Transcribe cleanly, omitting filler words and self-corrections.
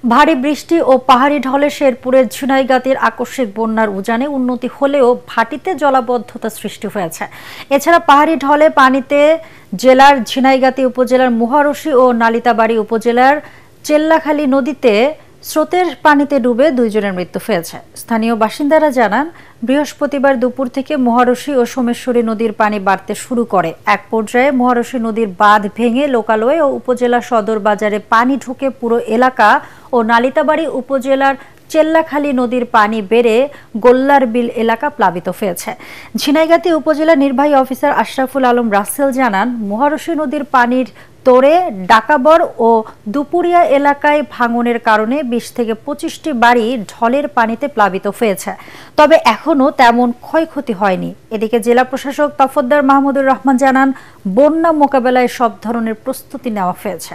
ভারী বৃষ্টি ও পাহাড়ি ঢলে শেরপুরের ঝিনাইগাতির আকস্মিক বন্যার উজানে উন্নতি হলেও ভাটিতে জলাবদ্ধতা সৃষ্টি হয়েছে। এছাড়া পাহাড়ি ঢলে পানিতে জেলার ঝিনাইগাতি উপজেলার মুহারশী ও নালিতাবাড়ী উপজেলার চেল্লাখালী নদীতে স্রোতের পানিতে ডুবে 2 জনের মৃত্যু হয়েছে। স্থানীয় বাসিন্দারা জানান, বৃহস্পতিবার দুপুর থেকে মহারশী ও সোমেশ্বরী নদীর পানি বাড়তে শুরু করে। এক পর্যায়ে মহারশী নদীর বাঁধ ভেঙে লোকালয় ও উপজেলা সদর বাজারে পানি ঢুকে পুরো এলাকা ও নালিতাবাড়ী উপজেলার চেল্লাখালী নদীর পানি বেড়ে গোল্লার বিল এলাকা প্লাবিত হয়েছে। ঝিনাইগাতি উপজেলা নির্বাহী অফিসার আশরাফুল আলম রাসেল জানান, মহারশী নদীর পানির তোরে ডাকাবর ও দুপুরিয়া এলাকায় ভাঙনের কারণে 20 থেকে 25টি বাড়ি ঢলের পানিতে প্লাবিত হয়েছে। তবে এখনো তেমন ক্ষয়ক্ষতি হয়নি। এদিকে জেলা প্রশাসক তফদ্দার মাহমুদুর রহমান জানান, বন্যা মোকাবেলায় সব ধরনের প্রস্তুতি নেওয়া হয়েছে।